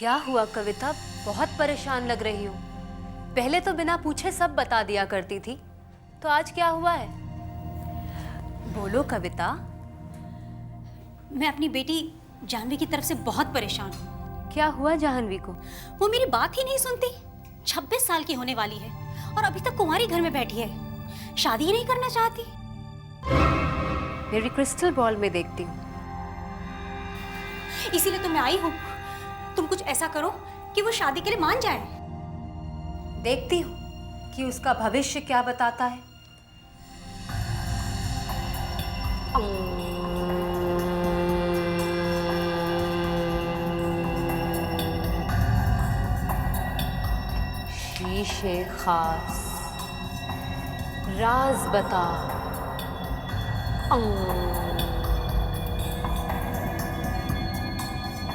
क्या हुआ कविता? बहुत परेशान लग रही हो। पहले तो बिना पूछे सब बता दिया करती थी, तो आज क्या हुआ है? बोलो कविता। मैं अपनी बेटी जानवी की तरफ से बहुत परेशान हूँ। क्या हुआ जाह्नवी को? वो मेरी बात ही नहीं सुनती। 26 साल की होने वाली है और अभी तक कुंवारी घर में बैठी है, शादी ही नहीं करना चाहती। मेरी क्रिस्टल बॉल में देखती हूँ। इसीलिए तो मैं आई हूँ। तुम कुछ ऐसा करो कि वो शादी के लिए मान जाए। देखती हूँ कि उसका भविष्य क्या बताता है। शीशे खास राज बता।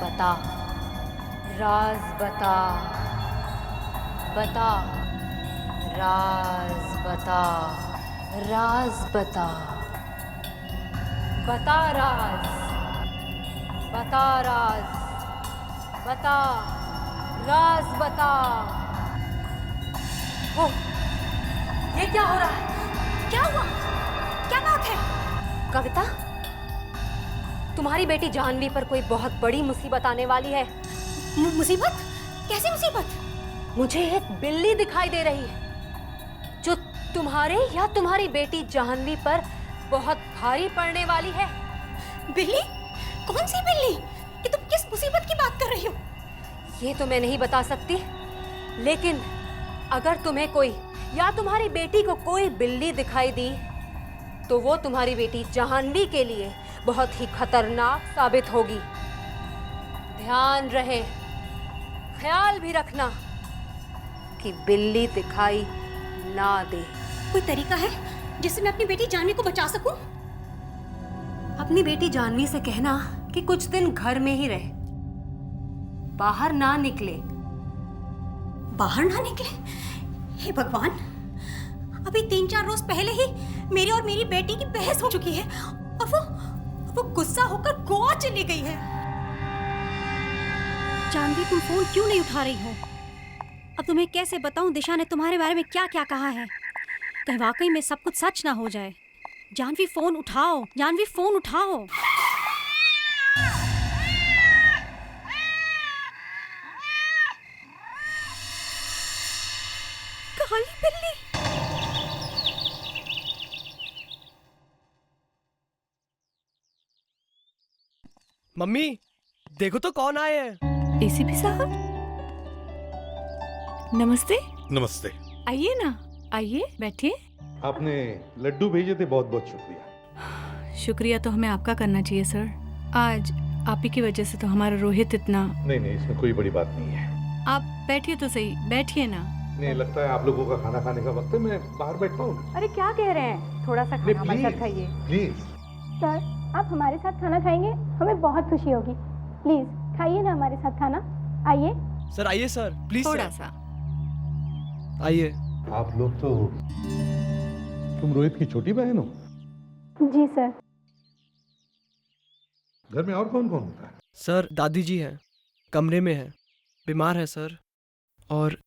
बता राज बता। बता राज बता। राज बता। बता राज। बता राज। बता राज बता। ओ, ये क्या हो रहा है? क्या हुआ? क्या बात है? कविता, तुम्हारी बेटी जाह्नवी पर कोई बहुत बड़ी मुसीबत आने वाली है। मुसीबत? कैसी मुसीबत? मुझे एक बिल्ली दिखाई दे रही है जो तुम्हारे या तुम्हारी बेटी जाह्नवी पर बहुत भारी पड़ने वाली है। बिल्ली? कौन सी बिल्ली? ये तुम किस मुसीबत की बात कर रही हो? ये तो मैं नहीं बता सकती, लेकिन अगर तुम्हें कोई या तुम्हारी बेटी को कोई बिल्ली दिखाई दी तो वो तुम्हारी बेटी जाह्नवी के लिए बहुत ही खतरनाक साबित होगी। ध्यान रहे, ख्याल भी रखना कि बिल्ली दिखाई ना दे। कोई तरीका है जिससे मैं अपनी बेटी जाह्नवी को बचा सकूं? अपनी बेटी जाह्नवी से कहना कि कुछ दिन घर में ही रहे, बाहर ना निकले। बाहर ना निकले? हे भगवान, अभी 3-4 रोज पहले ही मेरी और मेरी बेटी की बहस हो चुकी है और वो गुस्सा होकर गोवा चली गई है। जाह्नवी, तुम फोन क्यों नहीं उठा रही हो? अब तुम्हें कैसे बताऊं दिशा ने तुम्हारे बारे में क्या क्या कहा है? कहीं वाकई में सब कुछ सच ना हो जाए। जाह्नवी, फोन उठाओ। जाह्नवी, फोन उठाओ। काली बिल्ली। मम्मी, देखो तो कौन आए हैं। एसीपी साहब, नमस्ते। नमस्ते। आइए ना, आइए बैठिए। आपने लड्डू भेजे थे, बहुत बहुत शुक्रिया। शुक्रिया तो हमें आपका करना चाहिए सर। आज आप ही की वजह से तो हमारा रोहित इतना। नहीं नहीं, इसमें कोई बड़ी बात नहीं है। आप बैठिए तो सही, बैठिए ना। नहीं, लगता है आप लोगों का खाना खाने का वक्त है, मैं बाहर बैठता हूँ। अरे क्या कह रहे हैं, थोड़ा सा खाना हमारे साथ खाइए। प्लीज। सर, आप हमारे साथ खाना खाएंगे, हमें बहुत खुशी होगी। प्लीज खाइए ना हमारे साथ खाना। आइए सर, आइए सर, प्लीज थोड़ा सर। सा। आइए। आप लोग तो, तुम रोहित की छोटी बहन हो? जी सर। घर में और कौन कौन होता है? सर, दादी जी हैं, कमरे में हैं, बीमार है सर, और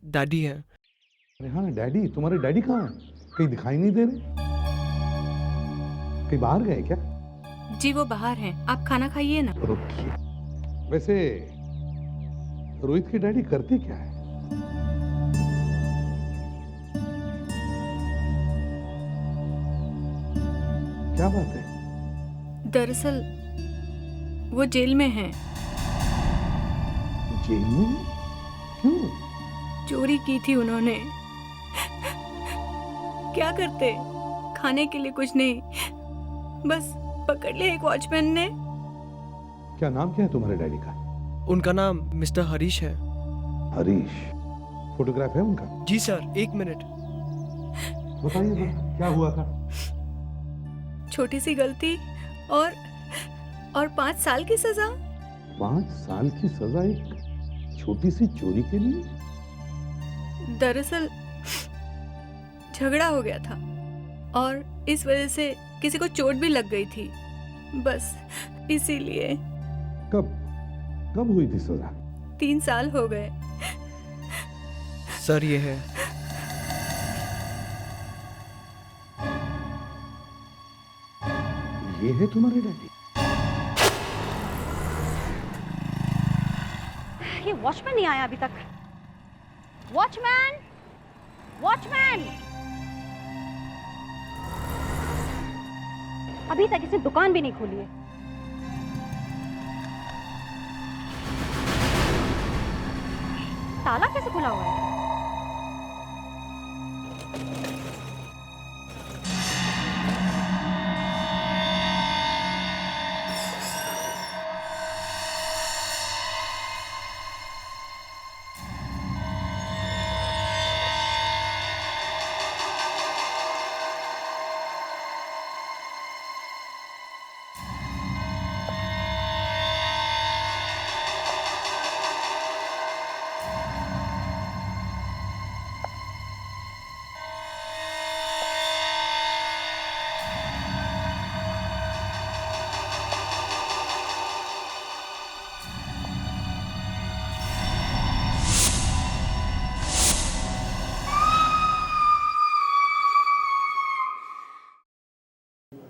डैडी हैं। अरे हाँ, डैडी। तुम्हारे डैडी कहाँ हैं? कहीं दिखाई नहीं दे रहे। कहीं बाहर गए क्या? जी वो बाहर हैं, आप खाना खाइए ना। रुकिए, वैसे रोहित के डैडी करते क्या है? क्या बात है? दरअसल वो जेल में हैं। जेल में? क्यों? चोरी की थी उन्होंने। क्या करते, खाने के लिए कुछ नहीं, बस पकड़ लिया एक वॉचमैन ने। क्या नाम क्या है तुम्हारे डैडी का? उनका नाम मिस्टर हरीश है। हरीश? फोटोग्राफ है उनका? जी सर, एक मिनट। बताइए बस, क्या हुआ था? छोटी सी गलती और 5 साल की सजा। 5 साल की सजा एक छोटी सी चोरी के लिए? दरअसल झगड़ा हो गया था और इस वजह से किसी को चोट भी लग गई थी, बस इसीलिए। कब कब हुई थी सजा? 3 साल हो गए। सर ये है। ये है तुम्हारे डैडी? ये वॉचमैन नहीं आया अभी तक। Watchman, watchman! अभी तक इसने दुकान भी नहीं खोली है। ताला कैसे खुला हुआ है?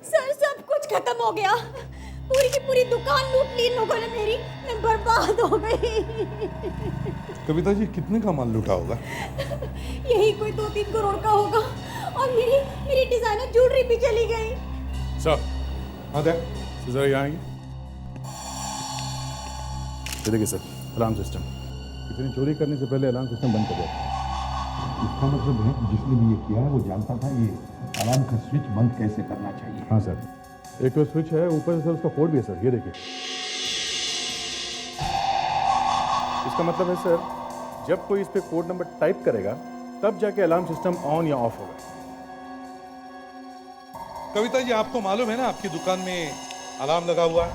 सर, सब कुछ खत्म हो गया। पूरी की पूरी दुकान लूट ली इन लोगों ने मेरी। मैं बर्बाद हो गई। कविता जी, कितने का माल लूटा होगा? यही कोई 2-3 करोड़ का होगा। और मेरी डिजाइनर ज्वेलरी भी चली गई। सर, हाँ दे, जरा यहाँ आएंगे। ये देखिए सर, अलार्म सिस्टम। किसी ने चोरी करने से पहले अलार्म सिस्टम बंद कर दिया। इसका मतलब है जिसने भी ये किया है वो जानता था ये अलार्म का स्विच बंद कैसे करना चाहिए। हाँ सर, एक तो स्विच है, ऊपर से सर उसका कोड भी है सर, ये देखिए। इसका मतलब है सर, जब कोई इस पे कोड नंबर टाइप करेगा तब जाके अलार्म सिस्टम ऑन या ऑफ होगा। कविता जी, आपको मालूम है ना आपकी दुकान में अलार्म लगा हुआ है?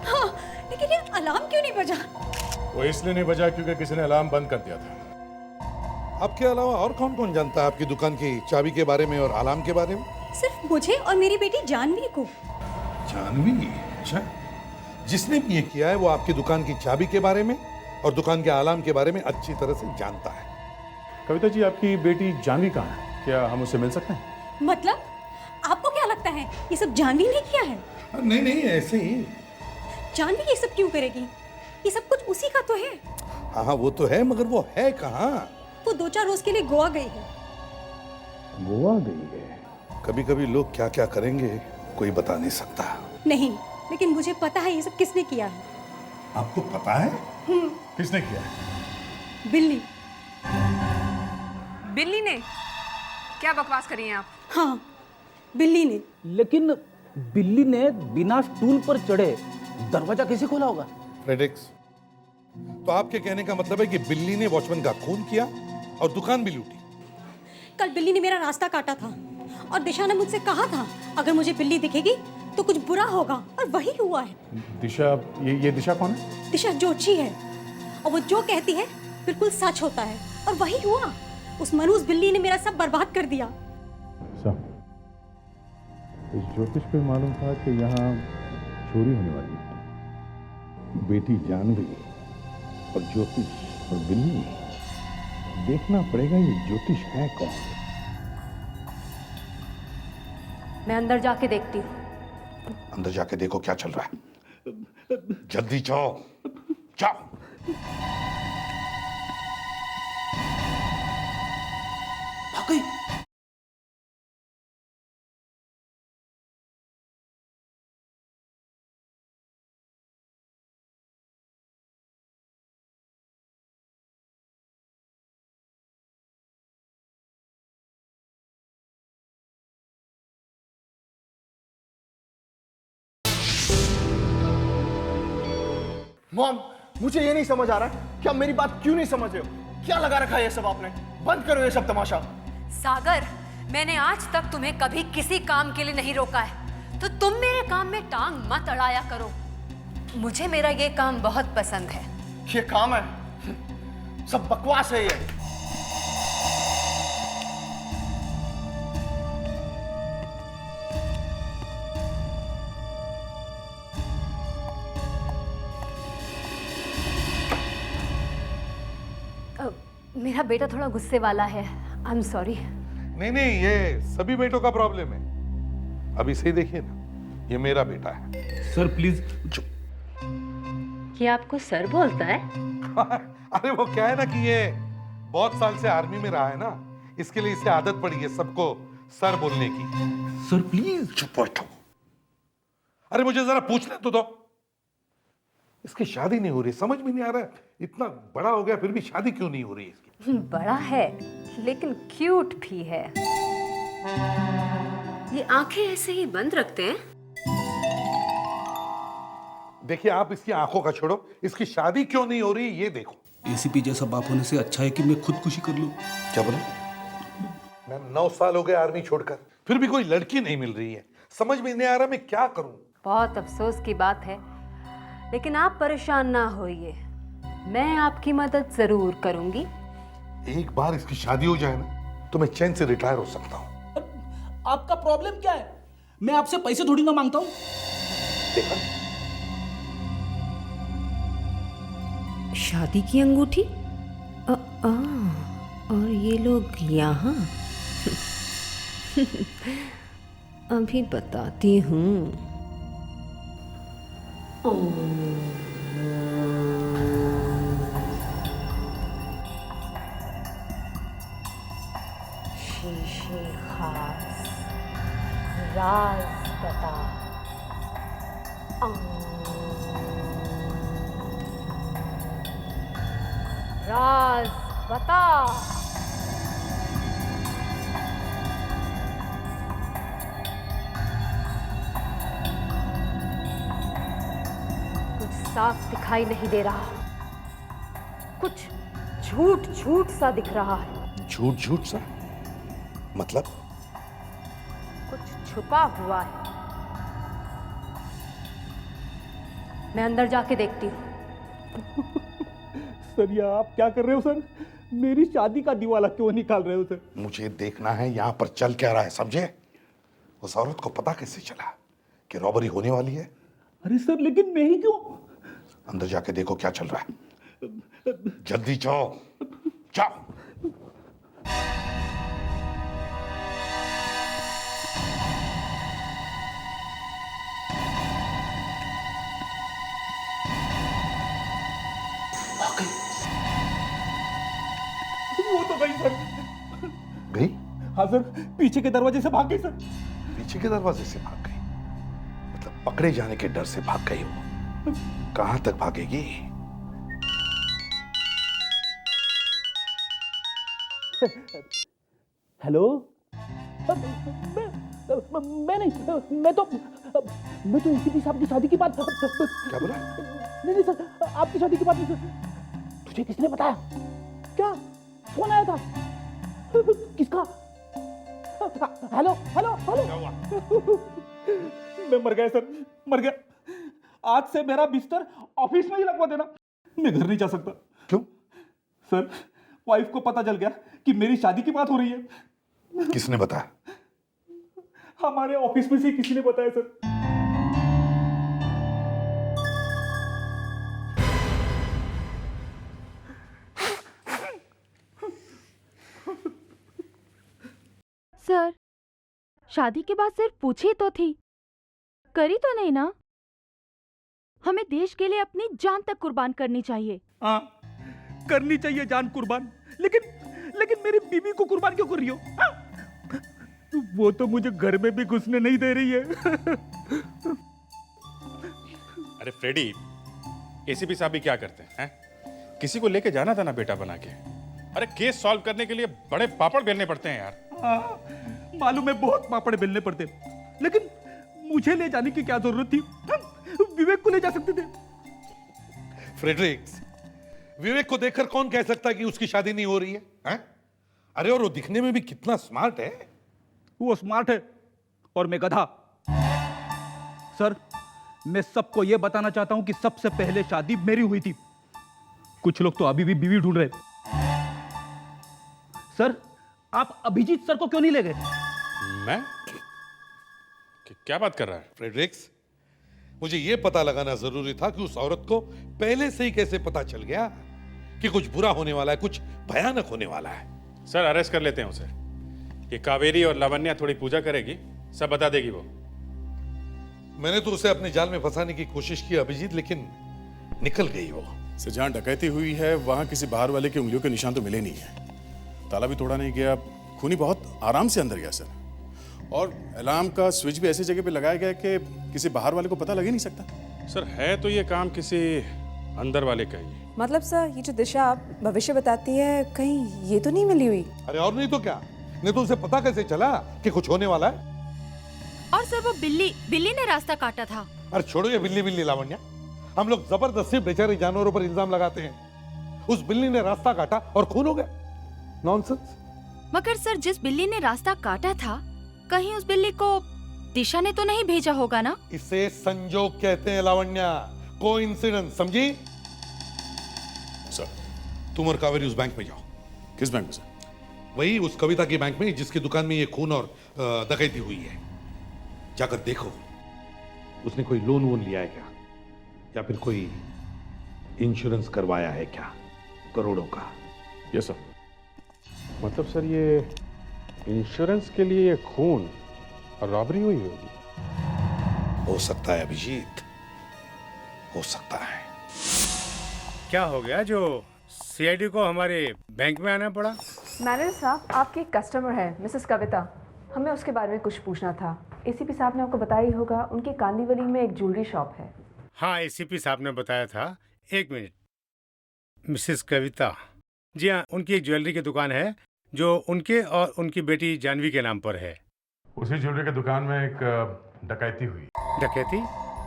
हाँ, लेकिन ये अलार्म क्यों नहीं बजा? वो इसलिए नहीं बजा क्योंकि किसी ने अलार्म बंद कर दिया था। आपके अलावा और कौन कौन जानता है आपकी दुकान की चाबी के बारे में और अलार्म के बारे में? सिर्फ मुझे और मेरी बेटी जानवी को। जानवी? अच्छा, जिसने भी ये किया है वो आपकी दुकान की चाबी के बारे में और दुकान के अलार्म के बारे में अच्छी तरह से जानता है। कविता जी, आपकी बेटी जानवी कहाँ है? क्या हम उससे मिल सकते हैं? मतलब आपको क्या लगता है ये सब जानवी ने किया है? नहीं नहीं, ऐसे ही। जानवी ये सब क्यों करेगी? ये सब कुछ उसी का तो है। हाँ हाँ, वो तो है, मगर वो है कहाँ? वो 2-4 रोज के लिए गोवा गई है। गोवा गई है? कभी कभी लोग क्या क्या करेंगे कोई बता नहीं सकता। नहीं, लेकिन मुझे पता है ये सब किसने किया है। आपको पता है? किसने किया है? बिल्ली। बिल्ली ने? क्या बकवास करी हैं आप? हाँ, बिल्ली ने। लेकिन बिल्ली ने बिना स्टूल पर चढ़े दरवाजा कैसे खोला होगा? फ्रेडेक्स, तो आपके कहने का मतलब है कि बिल्ली ने वॉचमैन का खून किया और दुकान भी लूटी? कल बिल्ली ने मेरा रास्ता काटा था और दिशा ने मुझसे कहा था अगर मुझे बिल्ली दिखेगी तो कुछ बुरा होगा, और वही हुआ है। दिशा, ये दिशा कौन है? दिशा जोशी है और वो जो कहती है बिल्कुल सच होता है, और वही हुआ। उस मनुष्य बिल्ली ने मेरा सब बर्बाद कर दिया। सर, इस ज्योतिष को मालूम था कि यहाँ चोरी होने वाली है। बेटी जानवी और ज्योतिष और बिल्ली, देखना पड़ेगा ये ज्योतिष है कौन। मैं अंदर जाके देखती हूँ। अंदर जाके देखो क्या चल रहा है। जल्दी जाओ, जाओ। भाग गई। मॉम, मुझे ये नहीं समझ आ रहा कि आप मेरी बात क्यों नहीं समझ रहे हो। क्या लगा रखा है ये सब आपने? बंद करो ये सब तमाशा। सागर, मैंने आज तक तुम्हें कभी किसी काम के लिए नहीं रोका है, तो तुम मेरे काम में टांग मत अड़ाया करो। मुझे मेरा ये काम बहुत पसंद है। ये काम है, सब बकवास है ये। मेरा बेटा थोड़ा गुस्से वाला है। I am sorry. नहीं नहीं, ये सभी बेटों का प्रॉब्लम है। अब इसे देखिए ना, ये मेरा बेटा है। Sir please. ये आपको सर बोलता है? अरे वो क्या है ना कि ये बहुत साल से आर्मी में रहा है ना, इसके लिए इसे आदत पड़ी है सबको सर बोलने की। Sir please. चुप बैठो। अरे मुझे जरा पूछने तो दो, इसकी शादी नहीं हो रही, समझ में नहीं आ रहा है। इतना बड़ा हो गया फिर भी शादी क्यों नहीं हो रही इसकी? बड़ा है लेकिन क्यूट भी है। ये आंखें ऐसे ही बंद रखते हैं। देखिए आप इसकी आंखों का छोड़ो, इसकी शादी क्यों नहीं हो रही ये देखो। एसीपी जैसा बाप होने से अच्छा है कि मैं खुदकुशी कर लूं। क्या बोला? मैं 9 साल हो गए आर्मी छोड़कर, फिर भी कोई लड़की नहीं मिल रही है। समझ में नहीं आ रहा मैं क्या करूं। बहुत अफसोस की बात है, लेकिन आप परेशान ना होइए, मैं आपकी मदद जरूर करूंगी। एक बार इसकी शादी हो जाए ना तो मैं चैन से रिटायर हो सकता हूं। आपका प्रॉब्लम क्या है? मैं आपसे पैसे थोड़ी ना मांगता हूं। देखा, शादी की अंगूठी? और ये लोग यहाँ? अभी बताती हूँ। शीशे खास राज बता। राज बता। कुछ साफ दिखाई नहीं दे रहा, कुछ झूठ झूठ सा दिख रहा है। झूठ झूठ सा मतलब? कुछ छुपा हुआ है। मैं अंदर जाके देखती हूँ। सर ये आप क्या कर रहे हो सर? मेरी शादी का दिवाला क्यों निकाल रहे हो सर? मुझे देखना है यहाँ पर चल क्या रहा है, समझे? उस औरत को पता कैसे चला कि रॉबरी होने वाली है? अरे सर लेकिन मैं ही क्यों? अंदर जाके देखो क्या चल रहा है। जल्दी जाओ, जाओ। वो तो गई सर। गई? हाँ सर, पीछे के दरवाजे से भाग गई सर। पीछे के दरवाजे से भाग गई? मतलब पकड़े जाने के डर से भाग गई हो? कहां तक भागेगी? हेलो? मैं नहीं, मैं तो एसीपी साहब की शादी की बात। क्या बोला? नहीं सर, आपकी शादी की बात नहीं सर। तुझे किसने बताया? क्या फोन आया था? किसका? Hello hello hello. मैं मर गया सर, मर गया। आज से मेरा बिस्तर ऑफिस में ही लगवा देना, मैं घर नहीं जा सकता। क्यों? सर वाइफ को पता चल गया कि मेरी शादी की बात हो रही है। किसने बताया? हमारे ऑफिस में से किसी ने बताया सर। सर, शादी के बाद सिर्फ पूछी तो थी, करी तो नहीं ना? हमें देश के लिए अपनी जान तक कुर्बान करनी चाहिए। हाँ करनी चाहिए जान कुर्बान, लेकिन मेरी बीवी को कुर्बान क्यों कर रही हो? हाँ? वो तो मुझे घर में भी घुसने नहीं दे रही है। अरे फ्रेडी, एसीपी साहब भी क्या करते हैं? किसी को लेके जाना था ना बेटा बना के। अरे केस सॉल्व करने के लिए बड़े पापड़ बेलने पड़ते हैं यार। हाँ, मालूम है बहुत पापड़ बेलने पड़ते, लेकिन मुझे ले जाने की क्या जरूरत थी? विवेक को ले जा सकते थे। फ्रेडरिक्स, विवेक को देखकर कौन कह सकता है कि उसकी शादी नहीं हो रही है? हैं? अरे और वो दिखने में भी कितना स्मार्ट है। वो स्मार्ट है और मैं गधा। सर मैं सबको यह बताना चाहता हूं कि सबसे पहले शादी मेरी हुई थी। कुछ लोग तो अभी भी बीवी ढूंढ रहे। सर आप अभिजीत सर को क्यों नहीं ले गए? मैं? क्या बात कर रहा है? फ्रेडरिक्स, मुझे यह पता लगाना जरूरी था कि उस औरत को पहले से ही कैसे पता चल गया कि कुछ बुरा होने वाला है, कुछ भयानक होने वाला है। सर अरेस्ट कर लेते हैं उसे। ये कावेरी और लावण्या थोड़ी पूजा करेगी, सब बता देगी वो। मैंने तो उसे अपने जाल में फंसाने की कोशिश की अभिजीत, लेकिन निकल गई वो। सर जहाँ डकैती हुई है वहाँ किसी बाहर वाले की उंगलियों के निशान तो मिले नहीं है। ताला भी तोड़ा नहीं गया, खूनी बहुत आराम से अंदर गया सर। और अलार्म का स्विच भी ऐसी जगह पे लगाया गया कि किसी बाहर वाले को पता लग ही नहीं सकता। सर है तो ये काम किसी अंदर वाले का ही। मतलब सर ये जो दिशा आप भविष्य बताती है, कहीं ये तो नहीं मिली हुई? अरे और नहीं तो क्या, नहीं तो उसे पता कैसे चला कि कुछ होने वाला है? और सर वो बिल्ली ने रास्ता काटा था। अरे छोड़ो ये बिल्ली लावण्या, हम लोग जबरदस्ती बेचारे जानवरों पर इल्जाम लगाते हैं। उस बिल्ली ने रास्ता काटा और खून हो गया। नॉनसेंस। मगर सर जिस बिल्ली ने रास्ता काटा था, कहीं उस बिल्ली को दिशा ने तो नहीं भेजा होगा ना? इसे संजोग कहते हैं लावण्या, कोइंसिडेंस, समझी? सर तुम और कावेरी उस बैंक में जाओ। किस बैंक में सर? वही उस कविता की बैंक में जिसकी दुकान में ये खून और डकैती हुई है। जाकर देखो उसने कोई लोन वोन लिया है क्या, या फिर कोई इंश्योरेंस करवाया है क्या करोड़ों का। Yes sir. मतलब सर ये इंश्योरेंस के लिए ये खून और रॉबरी हुई होगी। हो सकता है अभिजीत, हो सकता है। क्या हो गया जो सीआईडी को हमारे बैंक में आना पड़ा? मैनेजर साहब, आपकी एक कस्टमर है मिसेस कविता, हमें उसके बारे में कुछ पूछना था। एसीपी साहब ने आपको बताया ही होगा, उनकी कांदीवली में एक ज्वेलरी शॉप है। हाँ, एसीपी साहब ने बताया था। एक मिनट, मिसेस कविता, जी हाँ, उनकी एक ज्वेलरी की दुकान है जो उनके और उनकी बेटी जानवी के नाम पर है। उसी ज्वेलरी की दुकान में एक डकैती हुई। डकैती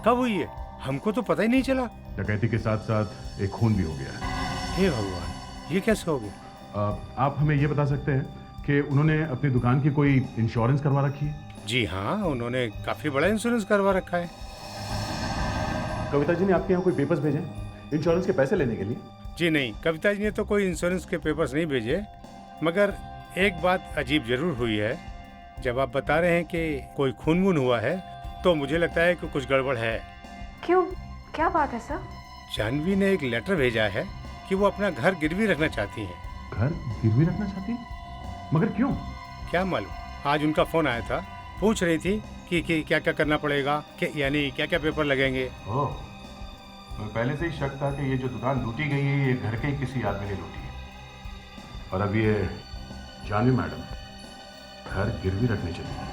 कब हुई है? हमको तो पता ही नहीं चला। डकैती के साथ साथ एक खून भी हो गया है। हे भगवान, ये कैसे हो गया? आप हमें ये बता सकते हैं कि उन्होंने अपनी दुकान की कोई इंश्योरेंस करवा रखी है? जी हाँ, उन्होंने काफी बड़ा इंश्योरेंस करवा रखा है। कविता जी ने आपके यहाँ कोई पेपर्स भेजे इंश्योरेंस के पैसे लेने के लिए? जी नहीं, कविता जी ने तो कोई इंश्योरेंस के पेपर्स नहीं भेजे, मगर एक बात अजीब जरूर हुई है। जब आप बता रहे हैं कि कोई खून वून हुआ है तो मुझे लगता है कि कुछ गड़बड़ है। क्यों, क्या बात है सर? जानवी ने एक लेटर भेजा है कि वो अपना घर गिरवी रखना चाहती हैं। घर गिरवी रखना चाहती? मगर क्यों? क्या मालूम, आज उनका फोन आया था, पूछ रही थी कि क्या क्या करना पड़ेगा, यानी क्या क्या पेपर लगेंगे। ओह, तो पहले से ही शक था कि ये जो दुकान लूटी गई है ये घर के ही किसी आदमी ने लूटी है। और अब ये जानवी मैडम घर गिरवी रखने चली है।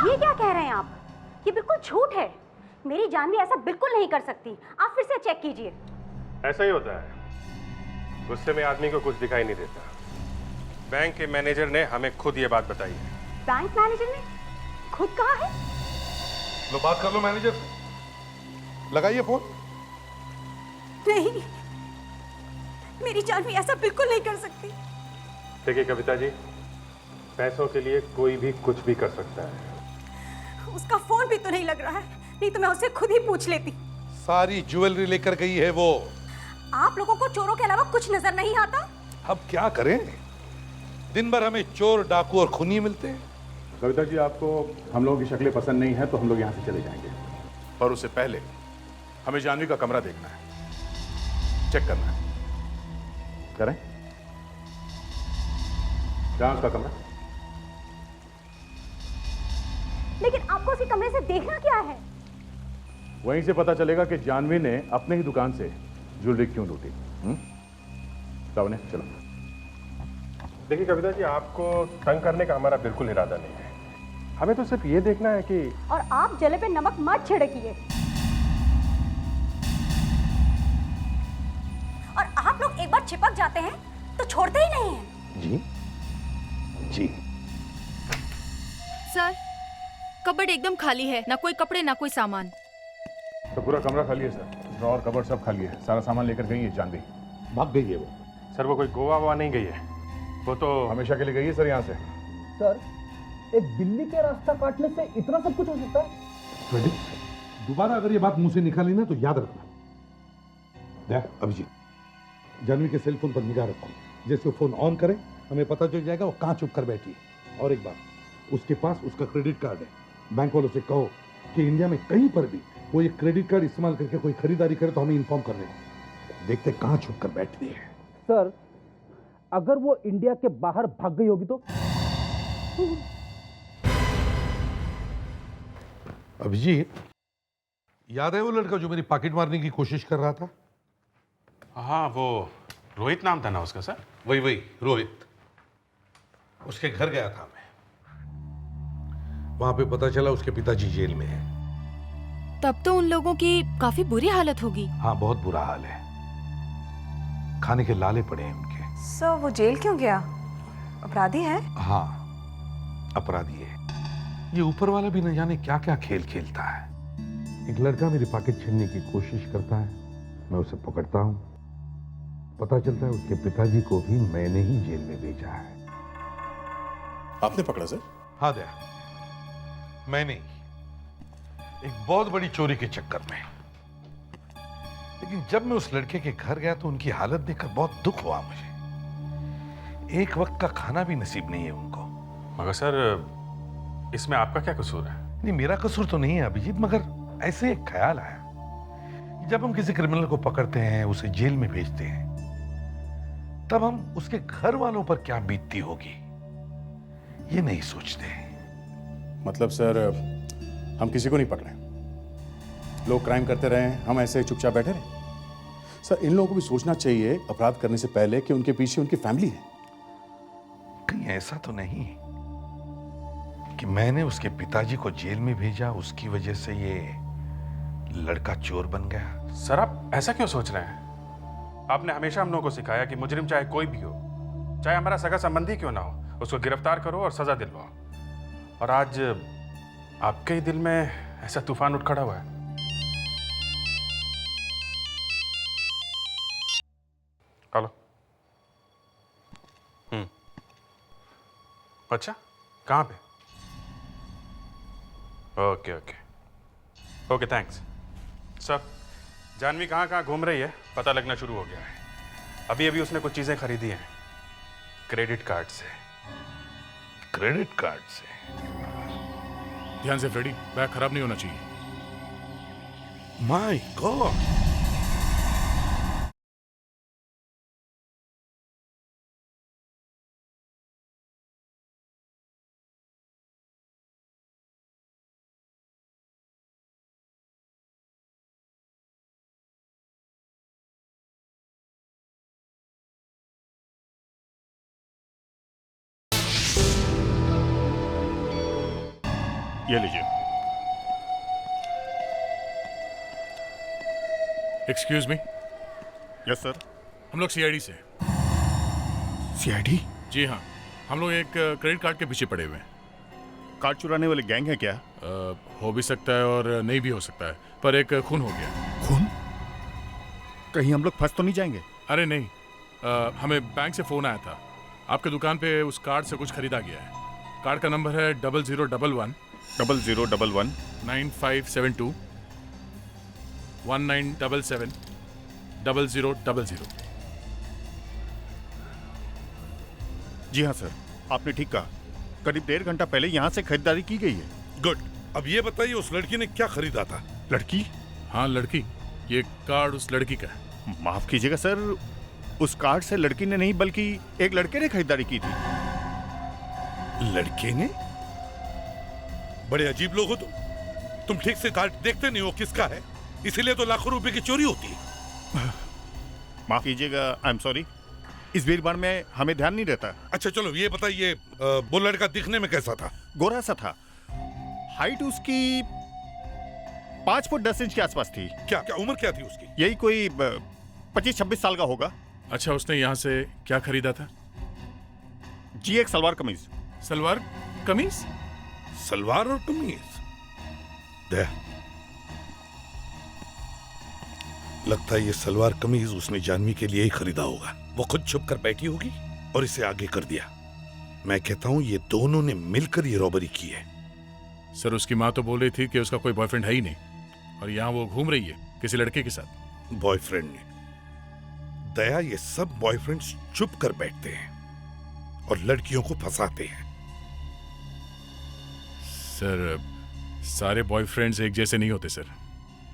ये क्या कह रहे हैं आप? ये बिल्कुल झूठ है। मेरी जानवी ऐसा बिल्कुल नहीं कर सकती। आप फिर से चेक कीजिए। ऐसा ही होता है, गुस्से में आदमी को कुछ दिखाई नहीं देता। बैंक के मैनेजर ने हमें खुद ये बात बताई है। बैंक मैनेजर ने खुद कहा है? लो बात कर लो मैनेजर से, लगाइए फोन। नहीं, मेरी जानवी ऐसा बिल्कुल नहीं कर सकती। देखिए कविता जी, पैसों के लिए कोई भी कुछ भी कर सकता है। उसका फोन भी तो नहीं लग रहा है, नहीं तो मैं उससे खुद ही पूछ लेती। सारी ज्वेलरी लेकर गई है वो। आप लोगों को चोरों के अलावा कुछ नजर नहीं आता? अब क्या करें, दिन भर हमें चोर, डाकू और खूनी मिलते हैं। कविता जी, आपको हम लोगों की शक्लें पसंद नहीं है तो हम लोग यहाँ से चले जाएंगे, पर उससे पहले हमें जानवी का कमरा देखना है, चेक करना है। करें? कहाँ उसका कमरा? लेकिन आपको उसके कमरे से देखना क्या है? वहीं से पता चलेगा कि जानवी ने अपने ही दुकान से ज्वेलरी क्यों लूटी। लावण्या, चलो। देखिए कविता जी, आपको तंग करने का हमारा बिल्कुल इरादा नहीं है। हमें तो सिर्फ ये देखना है कि और आप जले पे नमक मत छिड़किए। और आप लोग एक बार चिपक जाते हैं तो छोड़ते ही नहीं हैं। जी जी। सर, कबर्ड एकदम खाली है, ना कोई कपड़े ना कोई सामान। तो पूरा कमरा खाली है सर, ड्रॉअर, कबर्ड सब खाली है। सारा सामान लेकर गई है जानवी। भाग गई है वो। सर वो कोई गोवा वोवा नहीं गई है, वो तो हमेशा के लिए गई है सर यहाँ से। सर, एक बिल्ली के रास्ता काटने से इतना सब कुछ हो सकता है? दोबारा अगर ये बात मुंह से निकाली ना तो याद रखना। देख अभिजीत, जानवी के सेल फोन पर निगाह रखो। जैसे वो फोन ऑन करे हमें पता चल जाएगा वो कहाँ चुप कर बैठी है। और एक बात, उसके पास उसका क्रेडिट कार्ड है। बैंक वालों से कहो कि इंडिया में कहीं पर भी वो ये क्रेडिट कार्ड इस्तेमाल करके कोई खरीदारी करे तो हमें इन्फॉर्म करने को। देखते कहां छुप कर बैठती है। सर, अगर वो इंडिया के बाहर भाग गई होगी तो? अभिजीत, याद है वो लड़का जो मेरी पॉकेट मारने की कोशिश कर रहा था? हाँ, वो रोहित नाम था ना उसका सर? वही रोहित। उसके घर गया था मैं। वहां पे पता चला उसके पिताजी जेल में हैं। तब तो उन लोगों की काफी बुरी हालत होगी। हाँ, बहुत बुरा हाल है। खाने के लाले पड़े हैं उनके। सर, वो जेल क्यों गया? अपराधी है? हाँ, अपराधी है। ये ऊपर वाला भी न जाने क्या क्या खेल खेलता है। एक लड़का मेरी पॉकेट छीनने की कोशिश करता है, मैं उसे पकड़ता हूं। पता चलता है उसके पिताजी को भी मैंने ही जेल में भेजा है। आपने पकड़ा सर? हाँ दया, मैंने ही, एक बहुत बड़ी चोरी के चक्कर में। लेकिन जब मैं उस लड़के के घर गया तो उनकी हालत देखकर बहुत दुख हुआ मुझे। एक वक्त का खाना भी नसीब नहीं है उनको। मगर सर, इसमें आपका क्या कसूर है? नहीं, मेरा कसूर तो नहीं है अभिजीत, मगर ऐसे एक ख्याल आया कि जब हम किसी क्रिमिनल को पकड़ते हैं, उसे जेल में भेजते हैं, तब हम उसके घर वालों पर क्या बीतती होगी ये नहीं सोचते। मतलब सर, हम किसी को नहीं पकड़े, लोग क्राइम करते रहे, हम ऐसे चुपचाप बैठे रहे? सर, इन लोगों को भी सोचना चाहिए अपराध करने से पहले कि उनके पीछे उनकी फैमिली है। कहीं ऐसा तो नहीं कि मैंने उसके पिताजी को जेल में भेजा, उसकी वजह से ये लड़का चोर बन गया? सर, आप ऐसा क्यों सोच रहे हैं? आपने हमेशा हम लोगों को सिखाया कि मुजरिम चाहे कोई भी हो, चाहे हमारा सगा संबंधी क्यों ना हो, उसको गिरफ्तार करो और सजा दिलवाओ। और आज आपके ही दिल में ऐसा तूफान उठ खड़ा हुआ है। हेलो। अच्छा, कहाँ पे? Okay, thanks. सर, जानवी कहाँ कहाँ घूम रही है पता लगना शुरू हो गया है। अभी अभी उसने कुछ चीजें खरीदी हैं क्रेडिट कार्ड से। क्रेडिट कार्ड से? ध्यान से फ्रेडी, बैग खराब नहीं होना चाहिए। My God! ये लीजिए। Excuse me. Yes sir. हम लोग सीआईडी से। सीआईडी? जी हाँ, हम लोग एक क्रेडिट कार्ड के पीछे पड़े हुए हैं। कार्ड चुराने वाले गैंग है क्या? हो भी सकता है और नहीं भी हो सकता है, पर एक खून हो गया। खून? कहीं हम लोग फंस तो नहीं जाएंगे? अरे नहीं, हमें बैंक से फोन आया था, आपके दुकान पे उस कार्ड से कुछ खरीदा गया है। कार्ड का नंबर है 0011 0011 9572 1977 0000। जी हाँ सर, आपने ठीक कहा। करीब 1.5 घंटा पहले यहाँ से खरीदारी की गई है। गुड। अब ये बताइए उस लड़की ने क्या खरीदा था? लड़की? हाँ, लड़की। ये कार्ड उस लड़की का है। माफ कीजिएगा सर, उस कार्ड से लड़की ने नहीं बल्कि एक लड़के ने खरीदारी की थी। लड़के ने? बड़े अजीब लोग हो तुम ठीक से कार्ड देखते नहीं हो किसका है, इसीलिए तो लाखों रुपए की चोरी होती है। माफ कीजिएगा, आई एम सॉरी, इस भीड़ भाड़ में हमें ध्यान नहीं रहता। अच्छा चलो ये बताइए, वो लड़का दिखने में कैसा था? गोरा सा था, हाइट उसकी 5 फुट 10 इंच के आसपास थी। क्या उम्र क्या थी उसकी? यही कोई 25-26 साल का होगा। अच्छा, उसने यहाँ से क्या खरीदा था? जी, एक सलवार कमीज। सलवार कमीज? सलवार और कमीज? दया, लगता है ये सलवार कमीज उसने जानवी के लिए ही खरीदा होगा। वो खुद छुप कर बैठी होगी और इसे आगे कर दिया। मैं कहता हूं ये दोनों ने मिलकर ये रॉबरी की है। सर, उसकी माँ तो बोल रही थी कि उसका कोई बॉयफ्रेंड है ही नहीं, और यहाँ वो घूम रही है किसी लड़के के साथ। बॉयफ्रेंड ने? दया, ये सब बॉयफ्रेंड्स चुप कर बैठते हैं और लड़कियों को फंसाते हैं। सर, सारे बॉयफ्रेंड्स एक जैसे नहीं होते सर।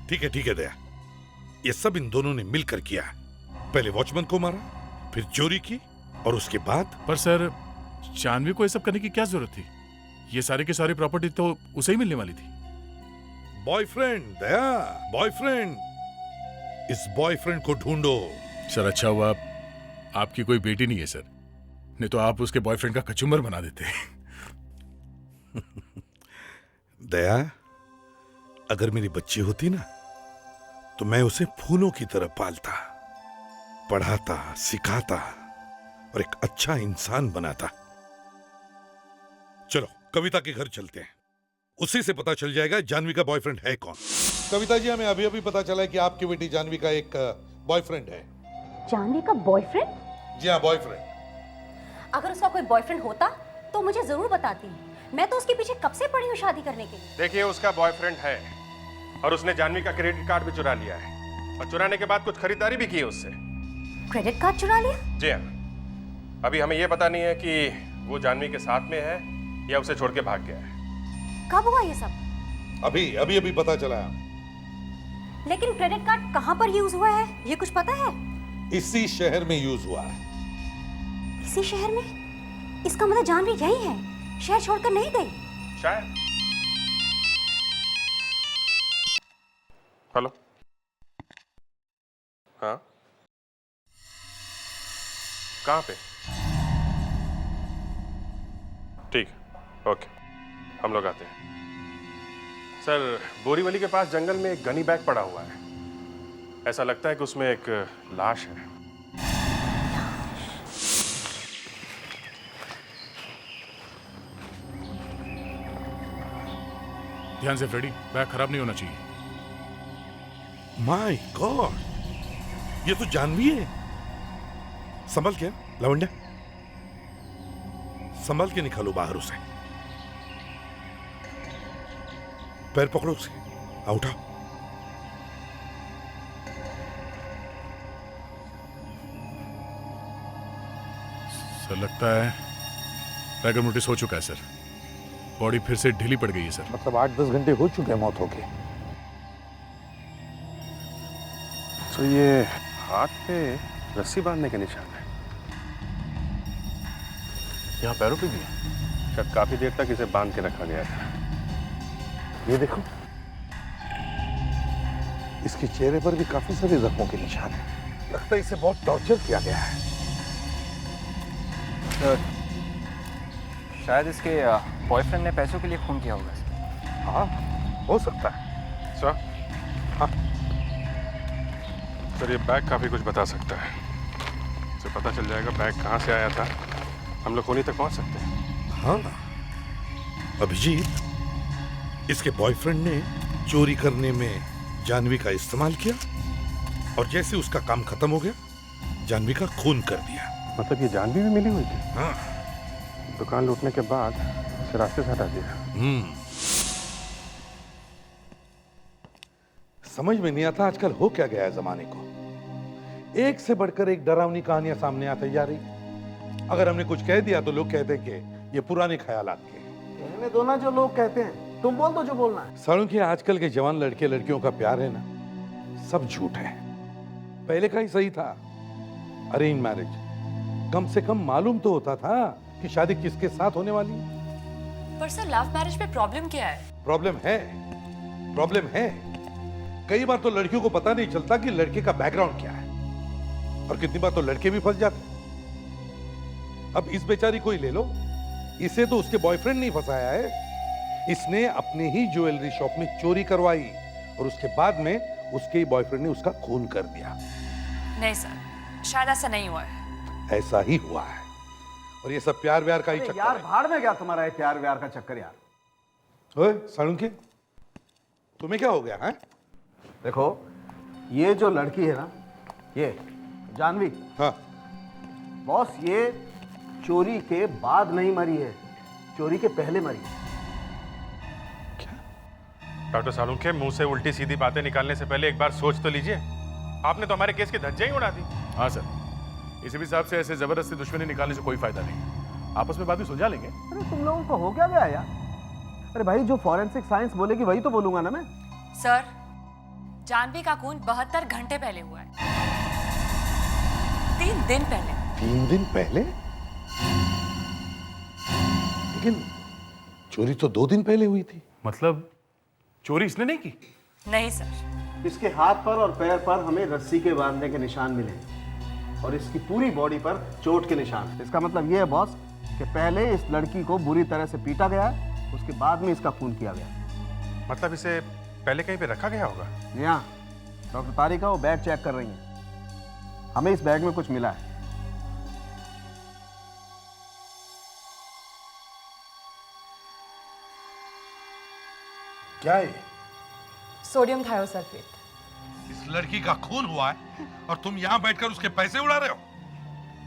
ठीक है दया, ये सब इन दोनों ने मिलकर किया। पहले वॉचमैन को मारा, फिर चोरी की, और उसके बाद? पर सर, जानवी को ये सब करने की क्या जरूरत थी? ये सारी की सारी प्रॉपर्टी तो उसे ही मिलने वाली थी। बॉयफ्रेंड दया, बॉयफ्रेंड। इस बॉयफ्रेंड को ढूंढो। सर अच्छा हुआ आपकी कोई बेटी नहीं है सर, नहीं तो आप उसके बॉयफ्रेंड का कचुम्बर बना देते। दया, अगर मेरी बच्ची होती ना तो मैं उसे फूलों की तरह पालता, पढ़ाता, सिखाता और एक अच्छा इंसान बनाता। चलो कविता के घर चलते हैं, उसी से पता चल जाएगा जानवी का बॉयफ्रेंड है कौन। कविता जी, हमें अभी अभी पता चला है कि आपकी बेटी जानवी का एक बॉयफ्रेंड है। जानवी का बॉयफ्रेंड? जी हाँ, बॉयफ्रेंड। अगर उसका कोई बॉयफ्रेंड होता तो मुझे जरूर बताती। मैं तो उसके पीछे कब से पड़ी हूँ शादी करने के लिए। देखिए, उसका बॉयफ्रेंड है और उसने जानवी का क्रेडिट कार्ड भी चुरा लिया है, और चुराने के बाद कुछ खरीदारी भी की है उससे। क्रेडिट कार्ड चुरा लिया? जी हाँ। अभी हमें यह पता नहीं है कि वो जानवी के साथ में है या उसे छोड़ के भाग गया है। कब हुआ ये सब? अभी पता चला। लेकिन क्रेडिट कार्ड कहाँ पर यूज हुआ है, ये कुछ पता है? इसी शहर में यूज हुआ है। इसी शहर में? इसका मतलब जानवी यही है, शहर छोड़कर नहीं गई। शायद। हेलो। हाँ, कहाँ पे? ठीक, ओके, हम लोग आते हैं। सर, बोरीवली के पास जंगल में एक गनी बैग पड़ा हुआ है। ऐसा लगता है कि उसमें एक लाश है। ध्यान से फ्रेडी, बैग खराब नहीं होना चाहिए। माय गॉड, ये तो जानवी है। संभल के लवंडा, संभल के निकालो बाहर उसे। पैर पकड़ो उसे, उठाओ। सर लगता है रैगर नोटिस हो चुका है सर। बॉडी फिर से ढीली पड़ गई है सर। मतलब 8-10 घंटे हो चुके हैं मौत होके। तो ये हाथ पे रस्सी बांधने के निशान है। यहाँ पैरों पे भी है। शायद काफी देर तक इसे बांध के रखा गया था। ये देखो, इसके चेहरे पर भी काफी सारे जख्मों के निशान हैं। लगता है इसे बहुत टॉर्चर किया गया है। शायद इसके बॉयफ्रेंड ने पैसों के लिए खून किया होगा। हाँ, हो सकता है। सर, हाँ सर, ये बैग काफी कुछ बता सकता है। इसे पता चल जाएगा बैग कहाँ से आया था, हम लोग खूनी तक पहुँच सकते हैं। हाँ, अभिजीत, इसके बॉयफ्रेंड ने चोरी करने में जानवी का इस्तेमाल किया और जैसे उसका काम खत्म हो गया, जानवी का खून कर दिया। मतलब ये जानवी भी मिली हुई थी? हाँ। दुकान लूटने के बाद इसे रास्ते से हटा दिया। समझ में नहीं आता आजकल हो क्या गया है जमाने को। एक से बढ़कर एक डरावनी कहानियां सामने आती जा रही। अगर हमने कुछ कह दिया तो लोग कहते हैं कि ये पुराने ख्यालात के। कहने दो ना जो लोग कहते हैं, तुम बोल दो जो बोलना है। सालों के आजकल के जवान लड़के लड़कियों का प्यार है ना, सब झूठ है। पहले का ही सही था। अरेंज मैरिज, कम से कम मालूम तो होता था कि शादी किसके साथ होने वाली है। पर सर, लव मैरिज में प्रॉब्लम क्या है? प्रॉब्लम है। कई बार तो लड़कियों को पता नहीं चलता कि लड़के का बैकग्राउंड क्या है, और कितनी बार तो लड़के भी फंस जाते। अब इस बेचारी को ही ले लो, इसे तो उसके बॉयफ्रेंड नहीं फंसाया है, इसने अपने ही ज्वेलरी शॉप में चोरी करवाई और उसके बाद में उसके ही बॉयफ्रेंड ने उसका खून कर दिया। नहीं सर, शायद ऐसा नहीं हुआ है। ऐसा ही हुआ है, और ये सब प्यार व्यार का ही चक्कर यार है। भाड़ में गया तुम्हारा ये प्यार व्यार का चक्कर यार। ओए सालुंके, तुम्हें क्या हो गया है? देखो, ये जो लड़की है ना, ये जानवी, हाँ बॉस, ये चोरी के बाद नहीं मरी है, चोरी के पहले मरी है। डॉक्टर सालुंखे, मुंह से उल्टी सीधी बातें निकालने से पहले एक बार सोच तो लीजिए। आपने तो हमारे केस की धज्जियां ही उड़ा दी। हाँ सर, इसी हिसाब से ऐसे जबरदस्ती दुश्मनी निकालने से कोई फायदा नहीं। आपस में बात भी सुलझा लेंगे। अरे तुम लोगों को हो क्या गया यार? अरे भाई, जो फॉरेंसिक साइंस बोलेगी वही तो बोलूंगा ना मैं। सर, जानवी का खून 72 घंटे पहले हुआ है। 3 दिन पहले। 3 दिन पहले? लेकिन चोरी तो 2 दिन पहले हुई थी। मतलब चोरी इसने नहीं की? नहीं सर। इसके हाथ पर और पैर पर हमें रस्सी के बांधने के निशान मिले हैं और इसकी पूरी बॉडी पर चोट के निशान। इसका मतलब ये है बॉस कि पहले इस लड़की को बुरी तरह से पीटा गया, उसके बाद में इसका खून किया गया। मतलब इसे पहले कहीं पे रखा गया होगा? जी हाँ, डॉक्टर तारिका वो बैग चेक कर रही हैं। हमें इस बैग में कुछ मिला है। क्या है? Sodium thiosulphate. इस लड़की का खून हुआ है और तुम यहाँ बैठकर उसके पैसे उड़ा रहे हो?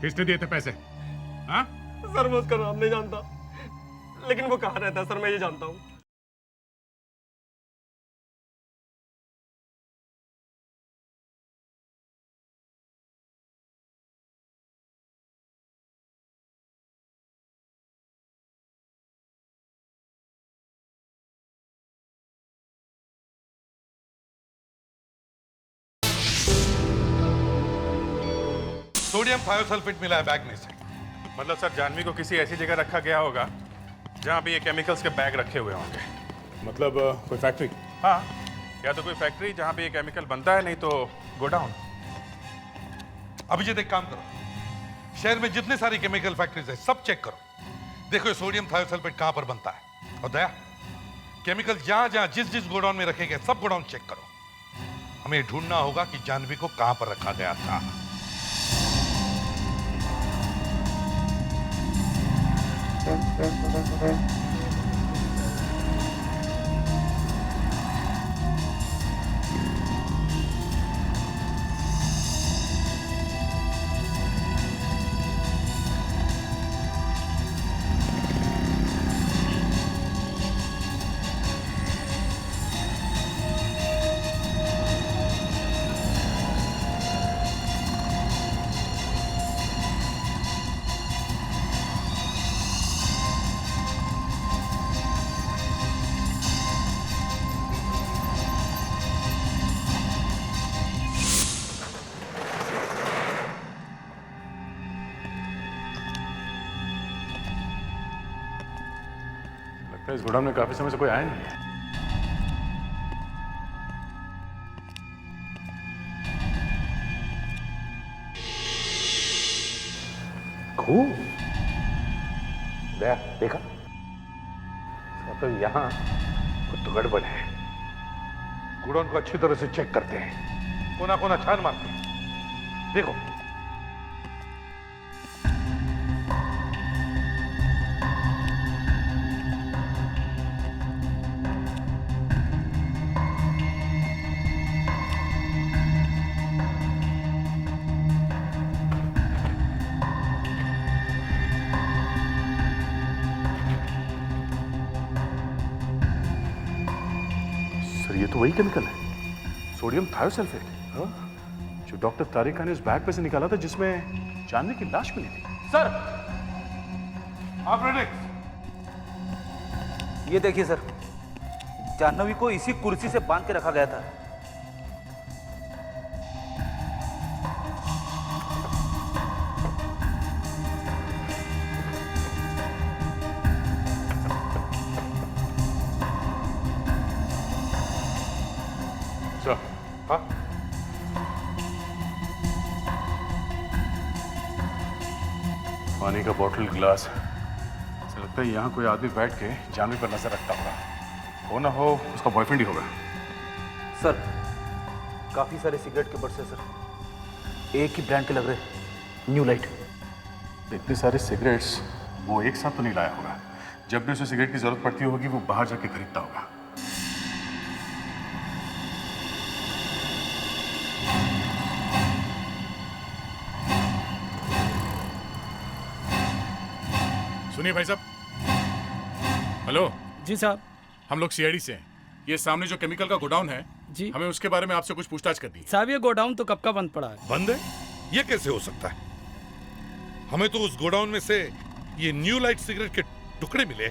किसने दिए थे पैसे? हाँ? सर मैं उसका नाम नहीं जानता, लेकिन वो कहाँ रहता है सर मैं ये जानता हूँ। सोडियम थायोसल्फेट मिला है बैग में से। मतलब सर जानवी को किसी ऐसी जगह रखा गया होगा जहाँ पे ये केमिकल्स के बैग रखे हुए होंगे। मतलब कोई फैक्ट्री? हाँ, या तो कोई फैक्ट्री जहाँ पे ये केमिकल बनता है, नहीं तो गोडाउन। अभिजीत एक काम करो, शहर में जितने सारी केमिकल फैक्ट्रीज है सब चेक करो, देखो ये सोडियम थायोसल्फेट कहाँ पर बनता है। और दया, केमिकल जहाँ जहाँ जिस जिस गोडाउन में रखे गए सब गोडाउन चेक करो। हमें ढूंढना होगा कि जानवी को कहाँ पर रखा गया था। इस गोडाउन में काफी समय से कोई आया नहीं है। खूब देखा? मतलब यहाँ कुछ तो गड़बड़ है। गोडाउन को अच्छी तरह से चेक करते हैं, कोना कोना छान मारते हैं। देखो ये तो वही केमिकल है, सोडियम थायोसल्फेट, जो डॉक्टर तारिका ने उस बैग पे से निकाला था जिसमें जानवी की लाश मिली थी। सर आप रेडी? ये देखिए सर, जाह्नवी को इसी कुर्सी से बांध के रखा गया था। हाँ? पानी का बोतल, गिलास, ऐसा लगता है यहाँ कोई आदमी बैठ के जानवी पर नजर रखता होगा। हो ना हो उसका बॉयफ्रेंड ही होगा। सर काफी सारे सिगरेट के बट्स हैं सर, एक ही ब्रांड के लग रहे, न्यू लाइट। इतने सारे सिगरेट्स वो एक साथ तो नहीं लाया होगा। जब भी उसे सिगरेट की जरूरत पड़ती होगी वो बाहर जाके खरीदता होगा। सुनिए भाई साहब। हेलो जी साहब। हम लोग सीआईडी से हैं। ये सामने जो केमिकल का गोडाउन है जी, हमें उसके बारे में आपसे कुछ पूछताछ करनी है। साहब ये गोडाउन तो कब का बंद पड़ा है। बंद है? ये कैसे हो सकता है? हमें तो उस गोडाउन में से ये न्यू लाइट सिगरेट के टुकड़े मिले।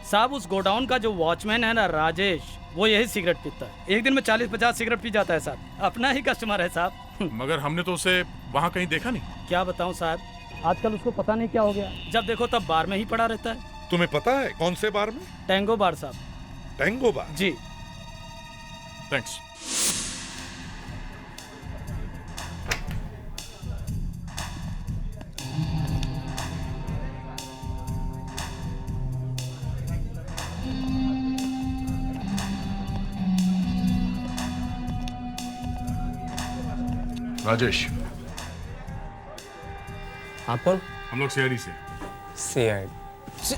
साहब उस गोडाउन का जो वॉचमैन है ना राजेश, वो यही सिगरेट पीता है। एक दिन में 40-50 सिगरेट पी जाता है साहब। अपना ही कस्टमर है साहब। मगर हमने तो उसे वहाँ कहीं देखा नहीं। क्या बताऊं साहब, आजकल उसको पता नहीं क्या हो गया। जब देखो तब बार में ही पड़ा रहता है। तुम्हें पता है कौन से बार में? टैंगो बार साहब। टैंगो बार? जी। थैंक्स। राजेश। आप कौन? हम लोग सीआईडी से।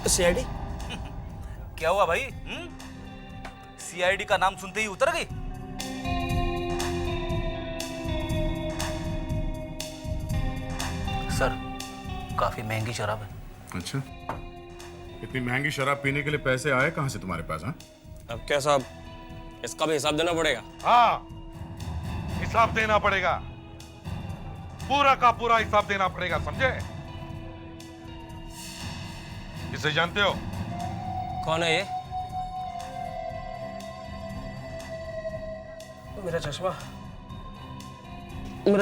सीआईडी? क्या हुआ भाई? सीआईडी का नाम सुनते ही उतर गई? सर, काफी महंगी शराब है। अच्छा, इतनी महंगी शराब पीने के लिए पैसे आए कहाँ से तुम्हारे पास? हाँ, अब क्या साहब, इसका भी हिसाब देना पड़ेगा। हाँ, हिसाब देना पड़ेगा, पूरा का पूरा हिसाब देना पड़ेगा, समझे? इसे जानते हो? कौन है ये? मेरा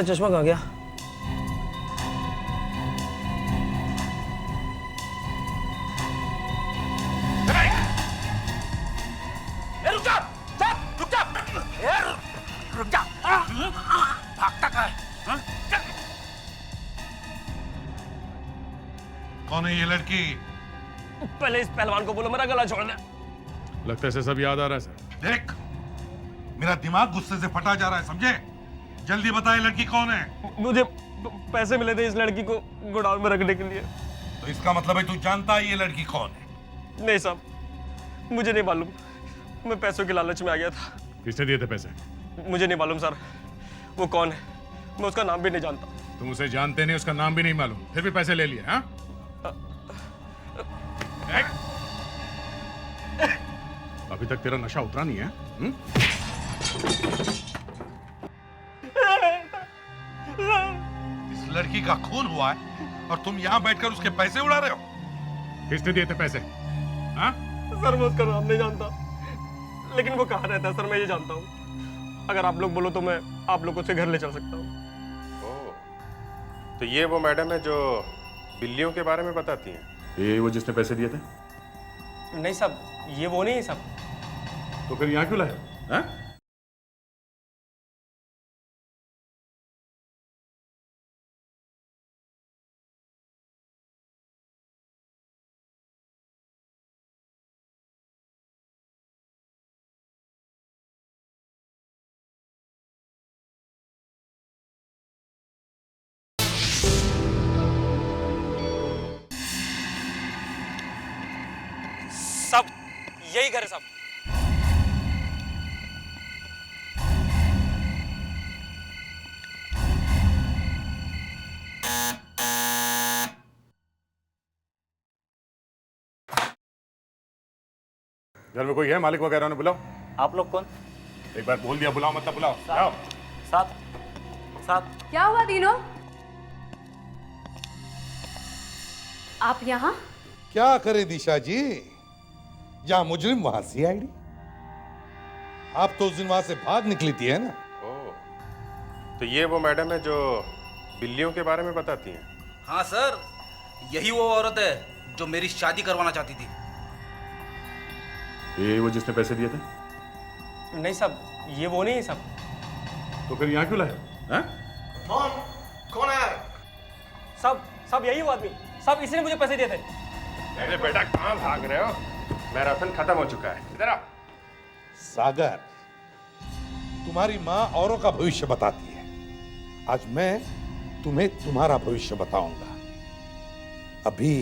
चश्मा कहाँ गया? रुक जा। भागता कहाँ है? कौन है ये लड़की? पहले इस पहलवान को बोलो मेरा गला छोड़ दे। लगता है इसे सब याद आ रहा है सर। देख, मेरा दिमाग गुस्से से फटा जा रहा है, समझे? जल्दी बताए लड़की कौन है? मुझे पैसे मिले थे इस लड़की को गोडाउन में रखने के लिए। तो इसका मतलब है तू जानता है ये लड़की कौन है? नहीं साहब, मुझे नहीं मालूम। मैं पैसों के लालच में आ गया था। किसने दिए थे पैसे? मुझे नहीं मालूम सर, वो कौन है, मैं उसका नाम भी नहीं जानता। तुम उसे जानते नहीं, उसका नाम भी नहीं मालूम, फिर भी पैसे ले लिए? हाँ? अभी तक तेरा नशा उतरा नहीं है? इस लड़की का खून हुआ है और तुम यहाँ बैठकर उसके पैसे उड़ा रहे हो? किसने दिए थे पैसे? हाँ? सर मैं उसका नाम नहीं जानता, लेकिन वो कहाँ रहता है सर, मैं ये जानता हूँ। अगर आप लोग बोलो तो मैं आप लोगों से घर ले चल सकता हूँ। तो ये वो मैडम है जो बिल्लियों के बारे में बताती हैं? ये वो जिसने पैसे दिए थे? नहीं साहब, ये वो नहीं है साहब। तो फिर यहाँ क्यों लाए? हाँ? साहब, यही घर है साहब। घर में कोई है? मालिक वगैरह ने बुलाओ। आप लोग कौन? एक बार बोल दिया बुलाओ मतलब बुलाओ। आओ। साथ। क्या हुआ तीनों? आप यहाँ? क्या करे दिशा जी, जहां मुजरिम वहां सीआईडी। आप तो उस दिन वहां से भाग निकली थी, है ना? तो ये वो मैडम है जो बिल्लियों के बारे में बताती हैं? हाँ सर, यही वो औरत है जो मेरी शादी करवाना चाहती थी। ये वो जिसने पैसे दिए थे? नहीं साहब, ये वो नहीं है साहब। तो फिर यहाँ क्यों लाए? हाँ? कौन है? साहब यही वो आदमी, साहब इसी ने मुझे पैसे दिए थे। अरे बेटा कहाँ भाग रहे हो? मैराथन खत्म हो चुका है, इधर आओ। सागर, तुम्हारी माँ औरों का भविष्य बताती है, आज मैं तुम्हें तुम्हारा भविष्य बताऊंगा। अभी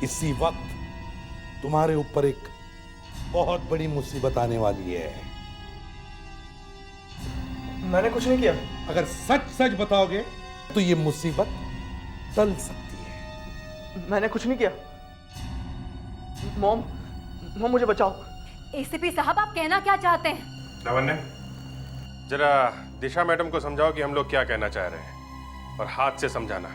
इसी वक्त तुम्हारे ऊपर एक बहुत बड़ी मुसीबत आने वाली है। मैंने कुछ नहीं किया। अगर सच सच बताओगे तो ये मुसीबत टल सकती है। मैंने कुछ नहीं किया। मॉम मुझे बचाओ। एसीपी साहब, आप कहना क्या चाहते हैं? लावण्य, जरा दिशा मैडम को समझाओ कि हम लोग क्या कहना चाह रहे हैं, और हाथ से समझाना।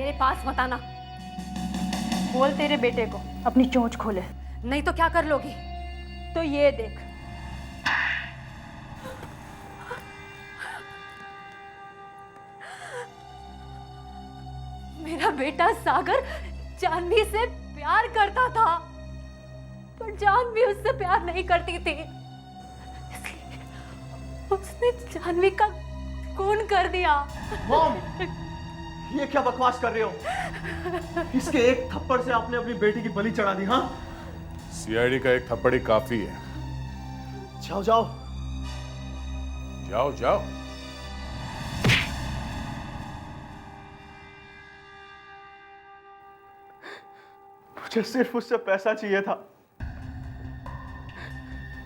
मेरे पास मत आना। बोल तेरे बेटे को अपनी चोंच खोले। नहीं तो क्या कर लोगी? तो ये देख, मेरा बेटा सागर जानवी से प्यार करता था, पर जानवी उससे प्यार नहीं करती थी, इसलिए उसने जानवी का खून कर दिया। मॉम, ये क्या बकवास कर रहे हो? इसके एक थप्पड़ से आपने अपनी बेटी की बलि चढ़ा दी। हाँ, सीआईडी का एक थप्पड़ ही काफी है। जाओ जाओ जाओ जाओ। मुझे सिर्फ उससे पैसा चाहिए था।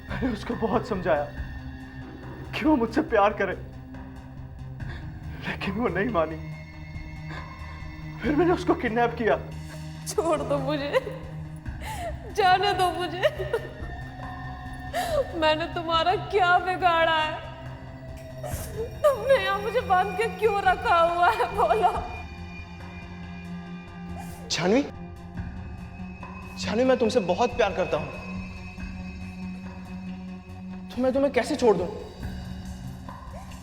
मैंने उसको बहुत समझाया कि वो मुझसे प्यार करे, लेकिन वो नहीं मानी। फिर मैंने उसको किडनैप किया। छोड़ दो मुझे, जाने दो मुझे। मैंने तुम्हारा क्या बिगाड़ा है? तुमने यहाँ मुझे बांध के क्यों रखा हुआ है, बोलो। जानवी, जानवी, मैं तुमसे बहुत प्यार करता हूं, तो मैं तुम्हें कैसे छोड़ दूं?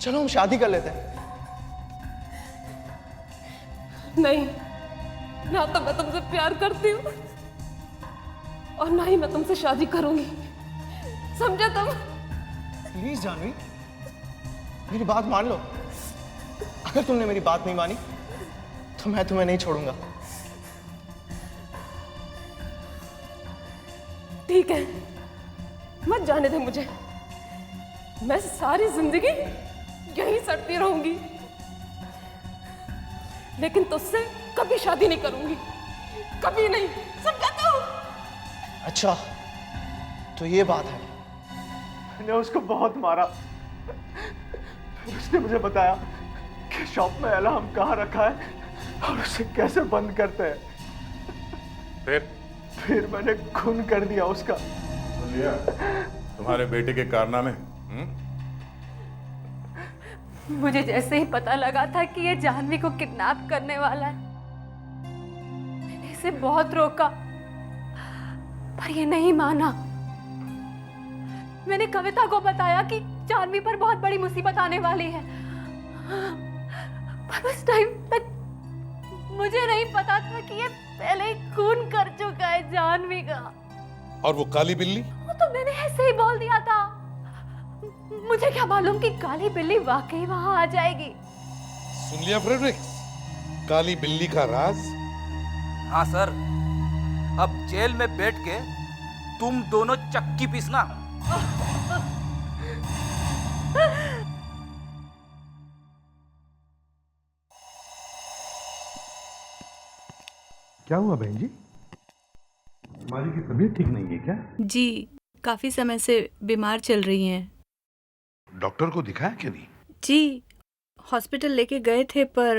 चलो हम शादी कर लेते हैं। नहीं, ना तो मैं तुमसे प्यार करती हूँ और ना ही मैं तुमसे शादी करूंगी, समझे तुम? प्लीज जानवी, मेरी बात मान लो। अगर तुमने मेरी बात नहीं मानी तो मैं तुम्हें नहीं छोड़ूंगा। ठीक है, मत जाने दे मुझे। मैं सारी जिंदगी यहीं सड़ती रहूंगी, लेकिन तुझसे कभी शादी नहीं करूंगी, कभी नहीं, समझा तू? अच्छा, तो ये बात है। मैंने उसको बहुत मारा। फिर उसने मुझे बताया कि शॉप में अलार्म कहाँ रखा है और उसे कैसे बंद करते हैं। फिर मैंने खून कर दिया उसका। तुम्हारे बेटे के कारनामे। मुझे जैसे ही पता लगा था कि ये जानवी को किडनैप करने वाला है, मैंने इसे बहुत रोका, पर ये नहीं माना। मैंने कविता को बताया कि जानवी पर बहुत बड़ी मुसीबत आने वाली है, पर उस टाइम तक मुझे नहीं पता था कि ये पहले ही खून कर चुका है जानवी का। और वो काली बिल्ली? वो तो मैंने ऐसे ही बोल दिया था। मुझे क्या मालूम कि काली बिल्ली वाकई वहां आ जाएगी। सुन लिया फ्रेडरिक्स, काली बिल्ली का राज? हाँ सर, अब जेल में बैठ के तुम दोनों चक्की पीसना। क्या हुआ बहन जी? हमारी की तबीयत ठीक नहीं है क्या? जी, काफी समय से बीमार चल रही हैं। डॉक्टर को दिखाया क्या नहीं? जी, हॉस्पिटल लेके गए थे, पर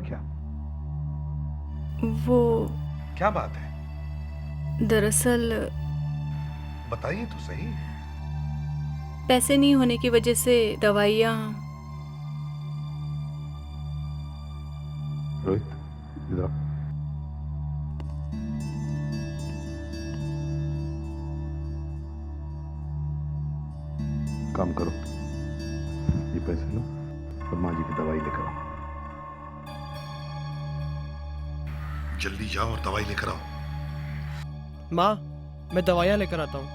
क्या? वो क्या बात है? दरअसल बताइए तो सही। पैसे नहीं होने की वजह से दवाइयाँ। रोहित, इधर आओ। काम करो, ये पैसे लो और माँ जी की दवाई लेकर आओ। जल्दी जाओ और दवाई लेकर आओ। माँ, मैं दवाइयाँ लेकर आता हूँ।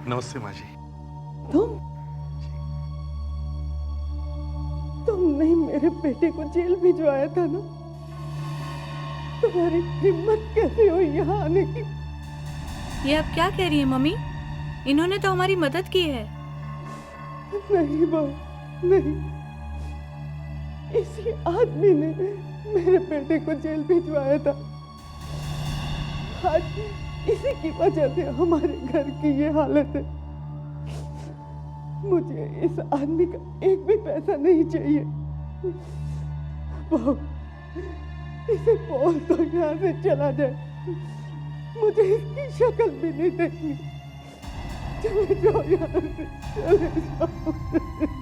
नमस्ते माँ जी। तुमने ही मेरे बेटे को जेल भिजवाया था ना? तुम्हारी हिम्मत कैसे हुई यहाँ आने की? ये आप क्या कह रही हैं मम्मी? इन्होंने तो हमारी मदद की है। नहीं माँ, नहीं। इसी आदमी ने मेरे बेटे को जेल भिजवाया था। आज इसी की वजह से हमारे घर की ये हालत है। मुझे इस आदमी का एक भी पैसा नहीं चाहिए। बहू, इसे बोल तो यहाँ से चला जाए। मुझे इसकी शक्ल भी नहीं देखनी। चले जाओ यहाँ से, चले जाओ।